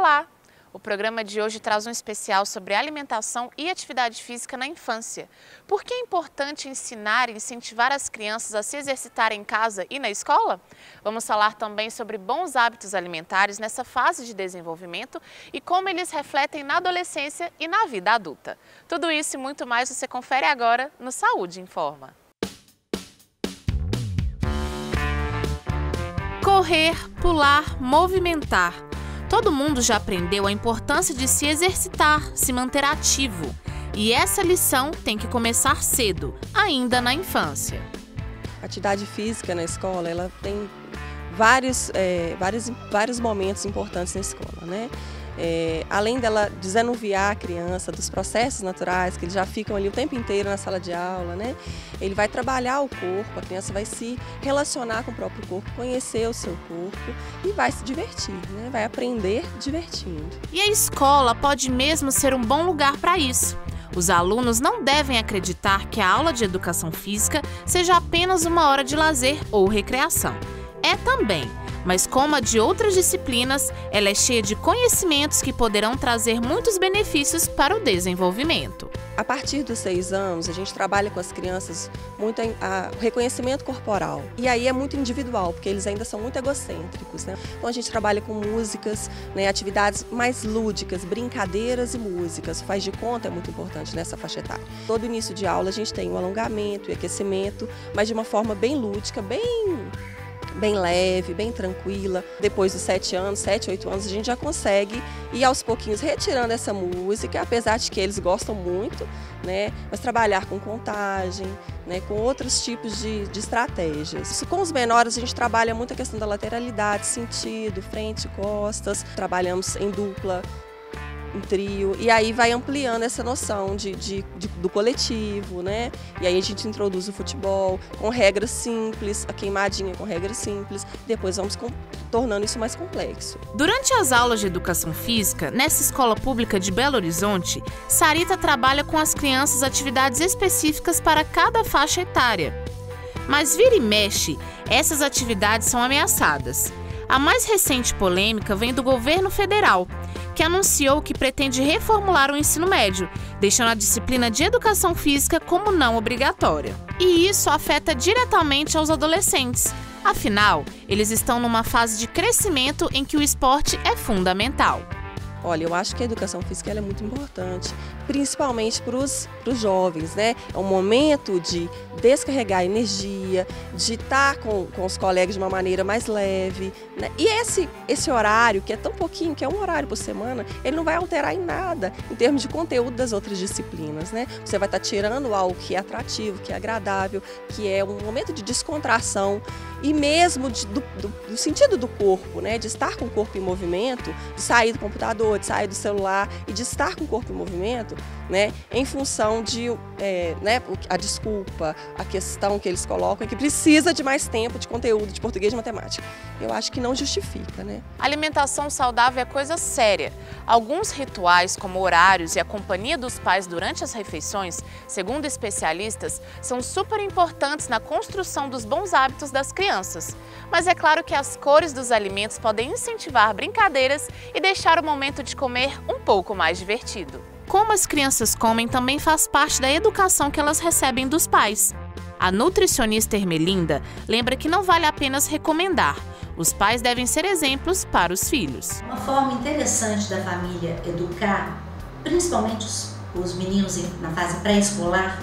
Olá! O programa de hoje traz um especial sobre alimentação e atividade física na infância. Por que é importante ensinar e incentivar as crianças a se exercitarem em casa e na escola? Vamos falar também sobre bons hábitos alimentares nessa fase de desenvolvimento e como eles refletem na adolescência e na vida adulta. Tudo isso e muito mais você confere agora no Saúde Informa. Correr, pular, movimentar. Todo mundo já aprendeu a importância de se exercitar, se manter ativo. E essa lição tem que começar cedo, ainda na infância. A atividade física na escola, ela tem vários momentos importantes na escola, né? Além dela desanuviar a criança dos processos naturais, que eles já ficam ali o tempo inteiro na sala de aula, né? Ele vai trabalhar o corpo, a criança vai se relacionar com o próprio corpo, conhecer o seu corpo e vai se divertir, né? Vai aprender divertindo. E a escola pode mesmo ser um bom lugar para isso. Os alunos não devem acreditar que a aula de educação física seja apenas uma hora de lazer ou recreação. É também. Mas como a de outras disciplinas, ela é cheia de conhecimentos que poderão trazer muitos benefícios para o desenvolvimento. A partir dos 6 anos, a gente trabalha com as crianças muito o reconhecimento corporal. E aí é muito individual, porque eles ainda são muito egocêntricos, né? Então a gente trabalha com músicas, né, atividades mais lúdicas, brincadeiras e músicas. O faz de conta é muito importante nessa faixa etária. Todo início de aula a gente tem o alongamento e aquecimento, mas de uma forma bem lúdica, bem leve, bem tranquila. Depois dos 7 anos, 7, 8 anos, a gente já consegue ir aos pouquinhos retirando essa música, apesar de que eles gostam muito, né? Mas trabalhar com contagem, né? Com outros tipos de estratégias. Com os menores, a gente trabalha muito a questão da lateralidade, sentido, frente, costas. Trabalhamos em dupla, em trio, e aí vai ampliando essa noção do coletivo, né? E aí a gente introduz o futebol com regras simples, a queimadinha com regras simples, depois vamos tornando isso mais complexo. Durante as aulas de educação física, nessa escola pública de Belo Horizonte, Sarita trabalha com as crianças atividades específicas para cada faixa etária. Mas vira e mexe, essas atividades são ameaçadas. A mais recente polêmica vem do governo federal, que anunciou que pretende reformular o ensino médio, deixando a disciplina de educação física como não obrigatória. E isso afeta diretamente aos adolescentes. Afinal, eles estão numa fase de crescimento em que o esporte é fundamental. Olha, eu acho que a educação física ela é muito importante, principalmente para os jovens, né? É um momento de descarregar energia, de estar com os colegas de uma maneira mais leve, né? E esse horário, que é tão pouquinho, que é um horário por semana, ele não vai alterar em nada em termos de conteúdo das outras disciplinas, né? Você vai estar tirando algo que é atrativo, que é agradável, que é um momento de descontração e mesmo do sentido do corpo, né? De estar com o corpo em movimento, de sair do computador, de sair do celular e de estar com o corpo em movimento, né, em função de a desculpa, a questão que eles colocam é que precisa de mais tempo de conteúdo de português e matemática. Eu acho que não justifica, né? Alimentação saudável é coisa séria. Alguns rituais, como horários e a companhia dos pais durante as refeições, segundo especialistas, são super importantes na construção dos bons hábitos das crianças. Mas é claro que as cores dos alimentos podem incentivar brincadeiras e deixar o momento de comer um pouco mais divertido. Como as crianças comem também faz parte da educação que elas recebem dos pais. A nutricionista Ermelinda lembra que não vale apenas recomendar. Os pais devem ser exemplos para os filhos. Uma forma interessante da família educar, principalmente os meninos na fase pré-escolar,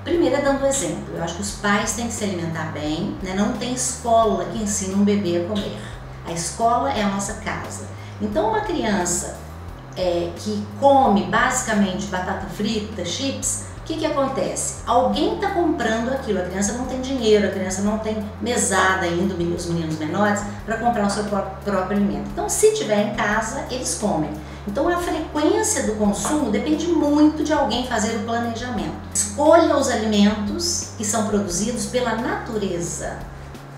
primeiro é dando exemplo. Eu acho que os pais têm que se alimentar bem, né? Não tem escola que ensina um bebê a comer. A escola é a nossa casa. Então uma criança que come basicamente batata frita, chips, o que acontece? Alguém está comprando aquilo, a criança não tem dinheiro, a criança não tem mesada ainda, os meninos menores, para comprar o seu próprio alimento. Então, se tiver em casa, eles comem. Então, a frequência do consumo depende muito de alguém fazer o planejamento. Escolha os alimentos que são produzidos pela natureza.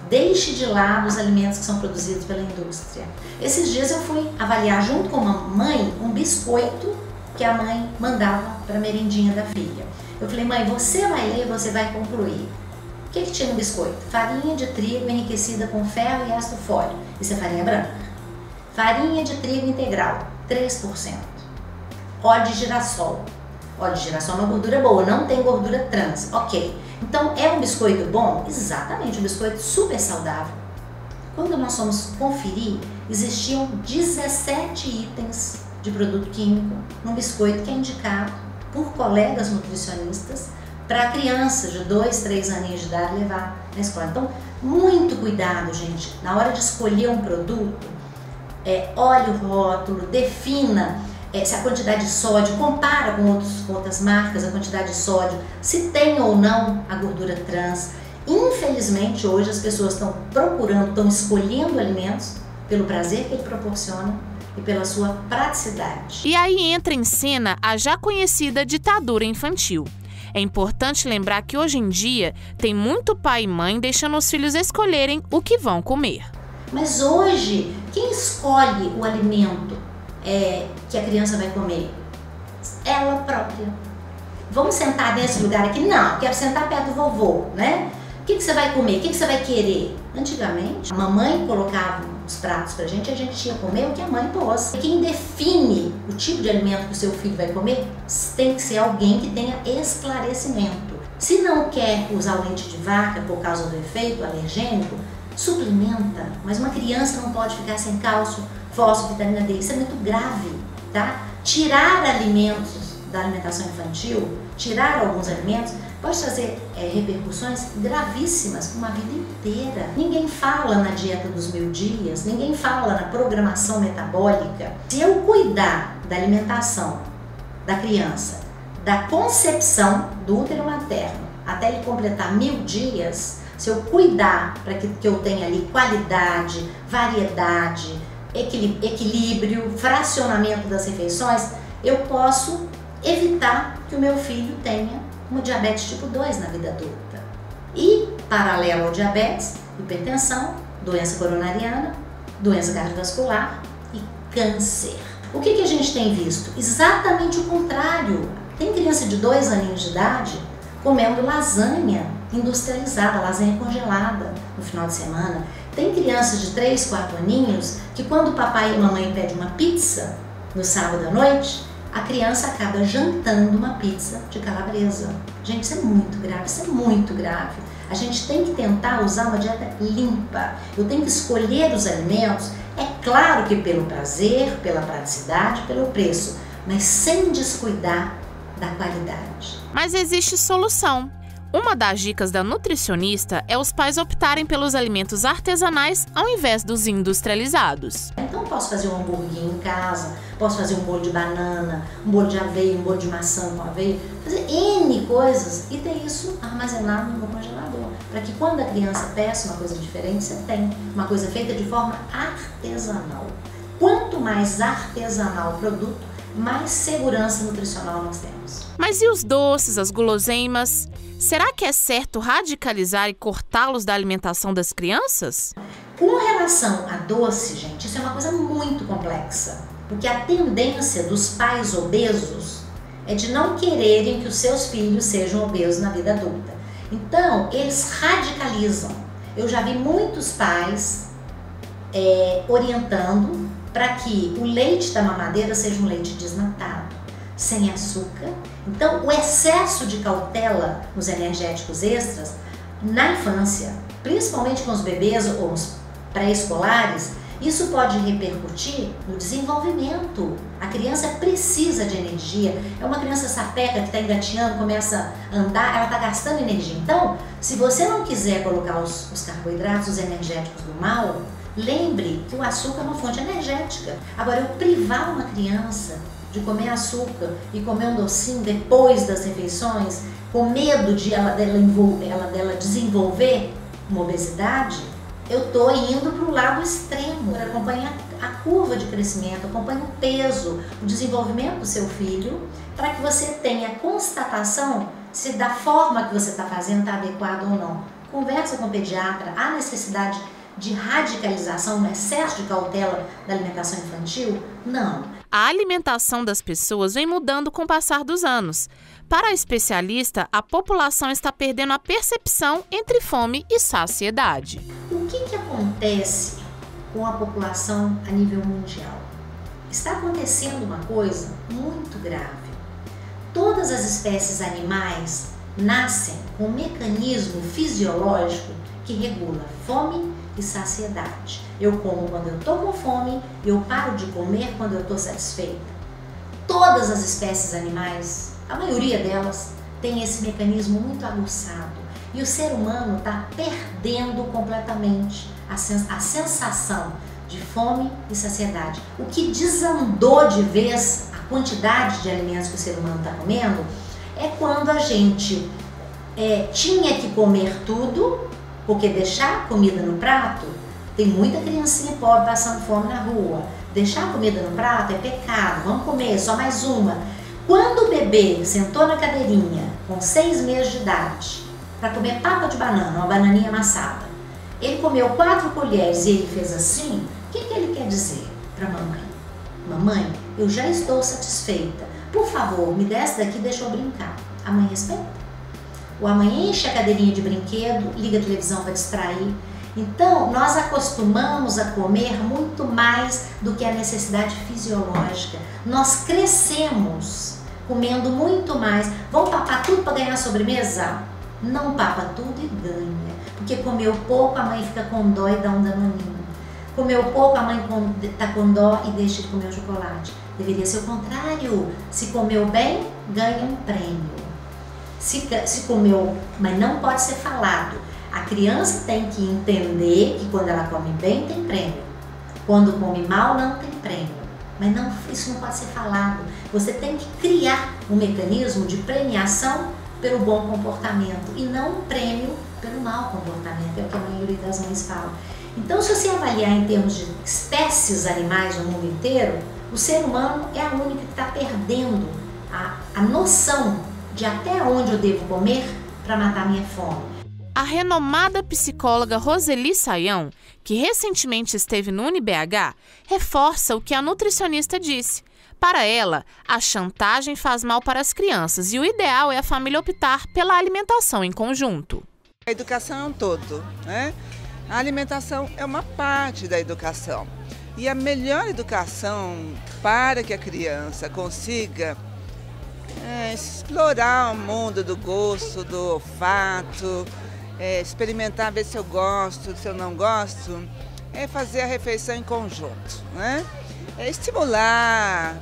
Deixe de lado os alimentos que são produzidos pela indústria. Esses dias eu fui avaliar junto com uma mãe um biscoito que a mãe mandava para a merendinha da filha. Eu falei, mãe, você vai ler, você vai concluir. O que tinha no biscoito? Farinha de trigo enriquecida com ferro e ácido fólico. Isso é farinha branca. Farinha de trigo integral. 3%. Óleo de girassol. Óleo de girassol é uma gordura boa, não tem gordura trans. Ok. Então, é um biscoito bom? Exatamente, um biscoito super saudável. Quando nós fomos conferir, existiam 17 itens de produto químico num biscoito que é indicado por colegas nutricionistas para crianças de 2, 3 aninhos de idade levar na escola. Então, muito cuidado, gente, na hora de escolher um produto, olhe o rótulo, defina se a quantidade de sódio, compara com outras marcas a quantidade de sódio, se tem ou não a gordura trans. Infelizmente, hoje as pessoas estão procurando, estão escolhendo alimentos pelo prazer que ele proporciona e pela sua praticidade. E aí entra em cena a já conhecida ditadura infantil. É importante lembrar que hoje em dia tem muito pai e mãe deixando os filhos escolherem o que vão comer. Mas hoje, quem escolhe o alimento que a criança vai comer? Ela própria. Vamos sentar nesse lugar aqui? Não, quero sentar perto do vovô, né? O que você vai comer? O que você vai querer? Antigamente, a mamãe colocava os pratos pra gente e a gente ia comer o que a mãe pôs. Quem define o tipo de alimento que o seu filho vai comer tem que ser alguém que tenha esclarecimento. Se não quer usar o leite de vaca por causa do efeito alergênico, suplementa, mas uma criança não pode ficar sem cálcio, fósforo, vitamina D, isso é muito grave, tá? Tirar alimentos da alimentação infantil, tirar alguns alimentos, pode trazer repercussões gravíssimas para uma vida inteira. Ninguém fala na dieta dos 1000 dias, ninguém fala na programação metabólica. Se eu cuidar da alimentação da criança, da concepção do útero materno, até ele completar 1000 dias, se eu cuidar para que eu tenha ali qualidade, variedade, equilíbrio, fracionamento das refeições, eu posso evitar que o meu filho tenha uma diabetes tipo 2 na vida adulta. E, paralelo ao diabetes, hipertensão, doença coronariana, doença cardiovascular e câncer. O que a gente tem visto? Exatamente o contrário. Tem criança de 2 aninhos de idade comendo lasanha industrializada, lasanha congelada no final de semana. Tem crianças de 3, 4 aninhos que quando o papai e a mamãe pedem uma pizza no sábado à noite, a criança acaba jantando uma pizza de calabresa. Gente, isso é muito grave, isso é muito grave. A gente tem que tentar usar uma dieta limpa. Eu tenho que escolher os alimentos, é claro que pelo prazer, pela praticidade, pelo preço, mas sem descuidar da qualidade. Mas existe solução. Uma das dicas da nutricionista é os pais optarem pelos alimentos artesanais ao invés dos industrializados. Então posso fazer um hambúrguer em casa, posso fazer um bolo de banana, um bolo de aveia, um bolo de maçã com aveia, fazer N coisas e ter isso armazenado no meu congelador, para que quando a criança peça uma coisa diferente, você tem uma coisa feita de forma artesanal. Quanto mais artesanal o produto, mais segurança nutricional nós temos. Mas e os doces, as guloseimas? Será que é certo radicalizar e cortá-los da alimentação das crianças? Com relação a doce, gente, isso é uma coisa muito complexa. Porque a tendência dos pais obesos é de não quererem que os seus filhos sejam obesos na vida adulta. Então, eles radicalizam. Eu já vi muitos pais orientando para que o leite da mamadeira seja um leite desnatado, sem açúcar. Então, o excesso de cautela nos energéticos extras, na infância, principalmente com os bebês ou os pré-escolares, isso pode repercutir no desenvolvimento. A criança precisa de energia. É uma criança sapeca que está engateando, começa a andar, ela está gastando energia. Então, se você não quiser colocar os carboidratos, os energéticos do mal, lembre que o açúcar é uma fonte energética. Agora, eu privar uma criança de comer açúcar e comer um docinho depois das refeições, com medo de dela desenvolver uma obesidade, eu estou indo para o lado extremo. Acompanhe a curva de crescimento, acompanhe o peso, o desenvolvimento do seu filho, para que você tenha constatação se da forma que você está fazendo está adequado ou não. Conversa com o pediatra, há necessidade de radicalização, um excesso de cautela da alimentação infantil? Não. A alimentação das pessoas vem mudando com o passar dos anos. Para a especialista, a população está perdendo a percepção entre fome e saciedade. O que acontece com a população a nível mundial? está acontecendo uma coisa muito grave. Todas as espécies animais nascem com um mecanismo fisiológico que regula fome e saciedade. Eu como quando eu estou com fome e eu paro de comer quando eu estou satisfeita. Todas as espécies animais, a maioria delas, tem esse mecanismo muito aguçado. E o ser humano está perdendo completamente a sensação de fome e saciedade. O que desandou de vez a quantidade de alimentos que o ser humano está comendo é quando a gente tinha que comer tudo, porque deixar comida no prato, tem muita criancinha pobre passando fome na rua, deixar comida no prato é pecado, vamos comer, só mais uma. Quando o bebê sentou na cadeirinha com 6 meses de idade para comer papa de banana, uma bananinha amassada, ele comeu 4 colheres e ele fez assim, o que ele quer dizer para a mamãe? Mamãe, eu já estou satisfeita, por favor, me dê essa daqui e deixa eu brincar. A mãe respeita. A mãe enche a cadeirinha de brinquedo, liga a televisão para distrair. Então, nós acostumamos a comer muito mais do que a necessidade fisiológica. Nós crescemos comendo muito mais. Vamos papar tudo para ganhar sobremesa? Não papa tudo e ganha. Porque comeu pouco, a mãe fica com dó e dá um danoninho. Comeu pouco, a mãe está com dó e deixa de comer o chocolate. Deveria ser o contrário. Se comeu bem, ganha um prêmio. Se comeu, mas não pode ser falado. A criança tem que entender que quando ela come bem tem prêmio, quando come mal não tem prêmio, mas não, isso não pode ser falado. Você tem que criar um mecanismo de premiação pelo bom comportamento e não um prêmio pelo mau comportamento, é o que a maioria das mães fala. Então, se você avaliar em termos de espécies animais no mundo inteiro, o ser humano é a única que está perdendo a noção de até onde eu devo comer para matar minha fome. A renomada psicóloga Roseli Saião, que recentemente esteve no UniBH, reforça o que a nutricionista disse. Para ela, a chantagem faz mal para as crianças e o ideal é a família optar pela alimentação em conjunto. A educação é um todo, né? A alimentação é uma parte da educação. E a melhor educação para que a criança consiga explorar o mundo do gosto, do olfato, experimentar, ver se eu gosto, se eu não gosto, é fazer a refeição em conjunto, né? É estimular.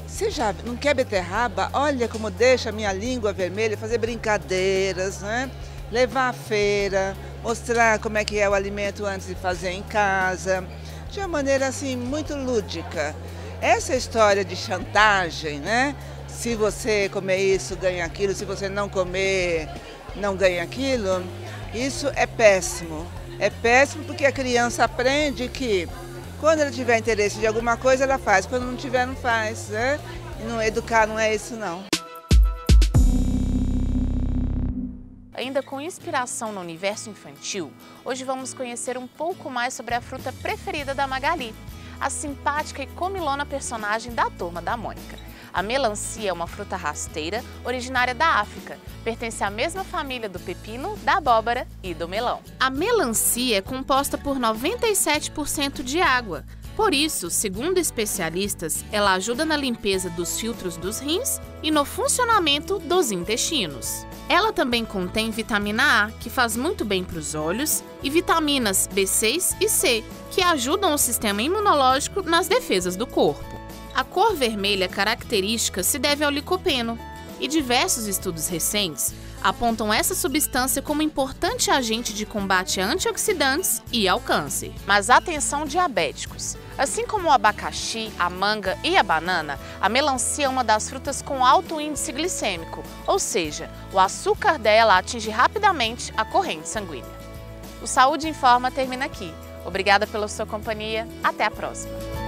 Você já não quer beterraba? Olha como deixa a minha língua vermelha, fazer brincadeiras, né? Levar à feira, mostrar como é que é o alimento antes de fazer em casa, de uma maneira assim muito lúdica. Essa história de chantagem, né? Se você comer isso, ganha aquilo, se você não comer, não ganha aquilo, isso é péssimo. É péssimo porque a criança aprende que quando ela tiver interesse de alguma coisa, ela faz. Quando não tiver, não faz, né? E não educar não é isso, não. Ainda com inspiração no universo infantil, hoje vamos conhecer um pouco mais sobre a fruta preferida da Magali, a simpática e comilona personagem da Turma da Mônica. A melancia é uma fruta rasteira originária da África. Pertence à mesma família do pepino, da abóbora e do melão. A melancia é composta por 97% de água. Por isso, segundo especialistas, ela ajuda na limpeza dos filtros dos rins e no funcionamento dos intestinos. Ela também contém vitamina A, que faz muito bem para os olhos, e vitaminas B6 e C, que ajudam o sistema imunológico nas defesas do corpo. A cor vermelha característica se deve ao licopeno, e diversos estudos recentes apontam essa substância como importante agente de combate a antioxidantes e ao câncer. Mas atenção, diabéticos! Assim como o abacaxi, a manga e a banana, a melancia é uma das frutas com alto índice glicêmico, ou seja, o açúcar dela atinge rapidamente a corrente sanguínea. O Saúde Informa termina aqui. Obrigada pela sua companhia. Até a próxima!